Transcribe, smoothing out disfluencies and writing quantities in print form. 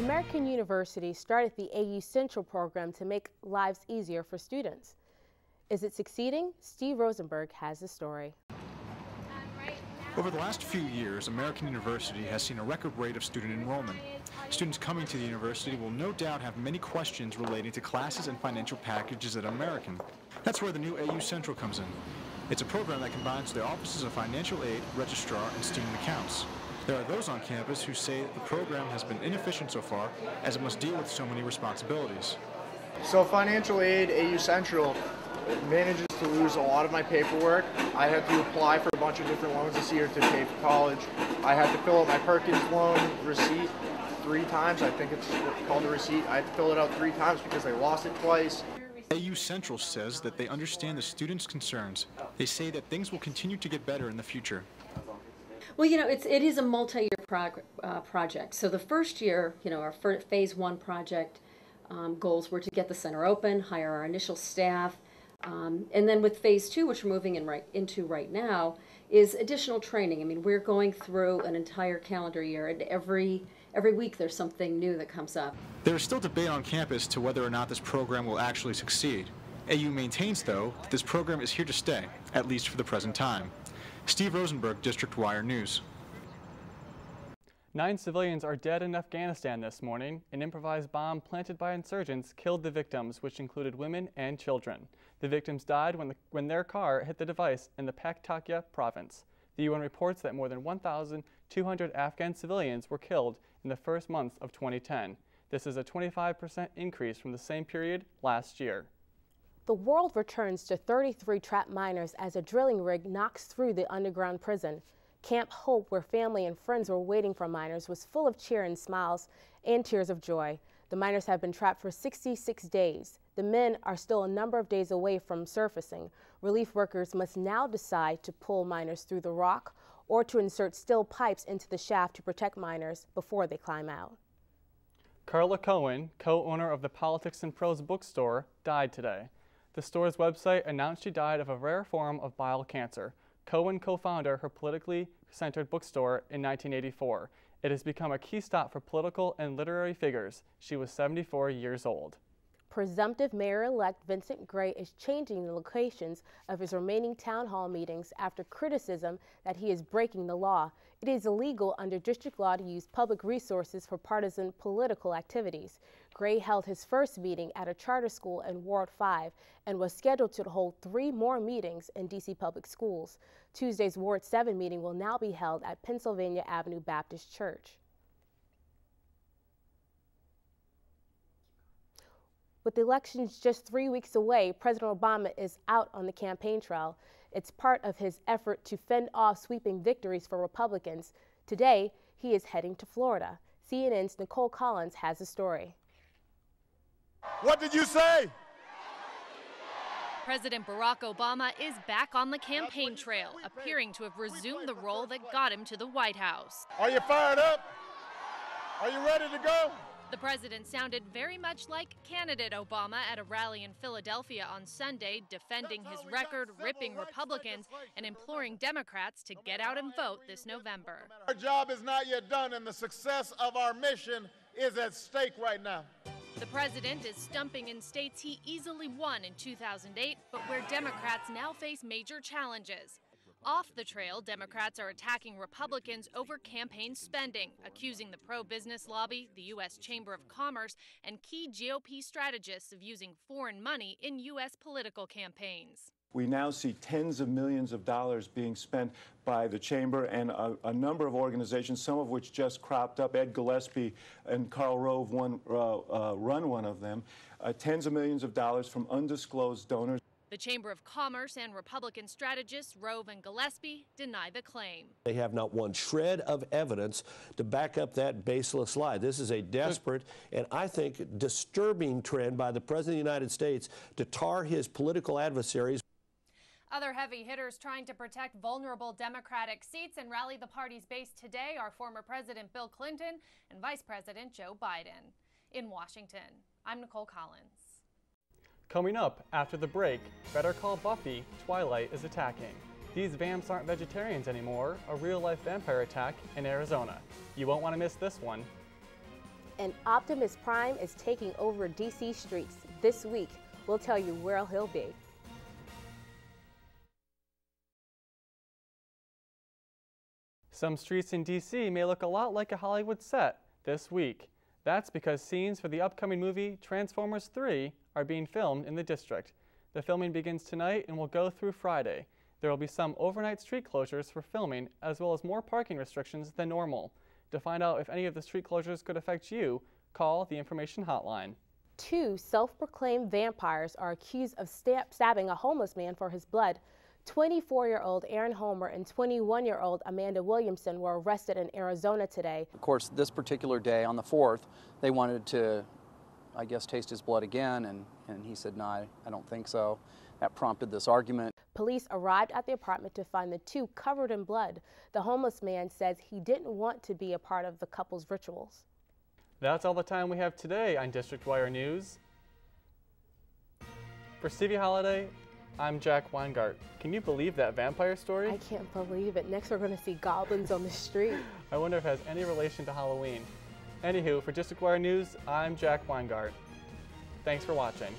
American University started the AU Central program to make lives easier for students. Is it succeeding? Steve Rosenberg has the story. Over the last few years, American University has seen a record rate of student enrollment. Students coming to the university will no doubt have many questions relating to classes and financial packages at American. That's where the new AU Central comes in. It's a program that combines the offices of financial aid, registrar, and student accounts. There are those on campus who say that the program has been inefficient so far, as it must deal with so many responsibilities. So financial aid, AU Central, manages to lose a lot of my paperwork. I had to apply for a bunch of different loans this year to pay for college. I had to fill out my Perkins loan receipt 3 times. I think it's called a receipt. I had to fill it out 3 times because I lost it twice. AU Central says that they understand the students' concerns. They say that things will continue to get better in the future. Well, it is a multi-year project. So the first year, our phase 1 project goals were to get the center open, hire our initial staff, and then with phase 2, which we're moving into right now, is additional training. I mean, we're going through an entire calendar year, and every week there's something new that comes up. There is still debate on campus to whether or not this program will actually succeed. AU maintains, though, that this program is here to stay, at least for the present time. Steve Rosenberg, District Wire News. 9 civilians are dead in Afghanistan this morning. An improvised bomb planted by insurgents killed the victims, which included women and children. The victims died when their car hit the device in the Paktikya province. The UN reports that more than 1,200 Afghan civilians were killed in the first month of 2010. This is a 25% increase from the same period last year. The world returns to 33 trapped miners as a drilling rig knocks through the underground prison. Camp Hope, where family and friends were waiting for miners, was full of cheer and smiles and tears of joy. The miners have been trapped for 66 days. The men are still a number of days away from surfacing. Relief workers must now decide to pull miners through the rock or to insert steel pipes into the shaft to protect miners before they climb out. Carla Cohen, co-owner of the Politics and Prose bookstore, died today. The store's website announced she died of a rare form of bile cancer. Cohen co-founded her politically centered bookstore in 1984. It has become a key stop for political and literary figures. She was 74 years old. Presumptive Mayor-elect Vincent Gray is changing the locations of his remaining town hall meetings after criticism that he is breaking the law. It is illegal under district law to use public resources for partisan political activities. Gray held his first meeting at a charter school in Ward 5 and was scheduled to hold 3 more meetings in D.C. public schools. Tuesday's Ward 7 meeting will now be held at Pennsylvania Avenue Baptist Church. With the elections just 3 weeks away, President Obama is out on the campaign trail. It's part of his effort to fend off sweeping victories for Republicans. Today, he is heading to Florida. CNN's Nicole Collins has the story. What did you say? President Barack Obama is back on the campaign trail, appearing to have resumed the role that got him to the White House. Are you fired up? Are you ready to go? The president sounded very much like candidate Obama at a rally in Philadelphia on Sunday, defending his record, ripping Republicans, and imploring Democrats to get out and vote this November. Our job is not yet done, and the success of our mission is at stake right now. The president is stumping in states he easily won in 2008, but where Democrats now face major challenges. Off the trail, Democrats are attacking Republicans over campaign spending, accusing the pro-business lobby, the U.S. Chamber of Commerce, and key GOP strategists of using foreign money in U.S. political campaigns. We now see tens of millions of dollars being spent by the Chamber and a number of organizations, some of which just cropped up. Ed Gillespie and Karl Rove run one of them. Tens of millions of dollars from undisclosed donors. The Chamber of Commerce and Republican strategists Rove and Gillespie deny the claim. They have not one shred of evidence to back up that baseless lie. This is a desperate and I think disturbing trend by the President of the United States to tar his political adversaries. Other heavy hitters trying to protect vulnerable Democratic seats and rally the party's base today are former President Bill Clinton and Vice President Joe Biden. In Washington, I'm Nicole Collins. Coming up after the break, Better Call Buffy, Twilight is attacking. These vamps aren't vegetarians anymore, a real-life vampire attack in Arizona. You won't want to miss this one. And Optimus Prime is taking over DC streets this week. We'll tell you where he'll be. Some streets in DC may look a lot like a Hollywood set this week. That's because scenes for the upcoming movie Transformers 3 are being filmed in the district. The filming begins tonight and will go through Friday. There will be some overnight street closures for filming, as well as more parking restrictions than normal. To find out if any of the street closures could affect you, call the information hotline. 2 self-proclaimed vampires are accused of stabbing a homeless man for his blood. 24-year-old Aaron Homer and 21-year-old Amanda Williamson were arrested in Arizona today. Of course, this particular day, on the 4th, they wanted to, I guess, taste his blood again, and he said, no, I don't think so. That prompted this argument. Police arrived at the apartment to find the two covered in blood. The homeless man says he didn't want to be a part of the couple's rituals. That's all the time we have today on District Wire News. For Stevie Holiday, I'm Jack Weingart. Can you believe that vampire story? I can't believe it. Next we're going to see goblins on the street. I wonder if it has any relation to Halloween. Anywho, for District Wire News, I'm Jack Weingart. Thanks for watching.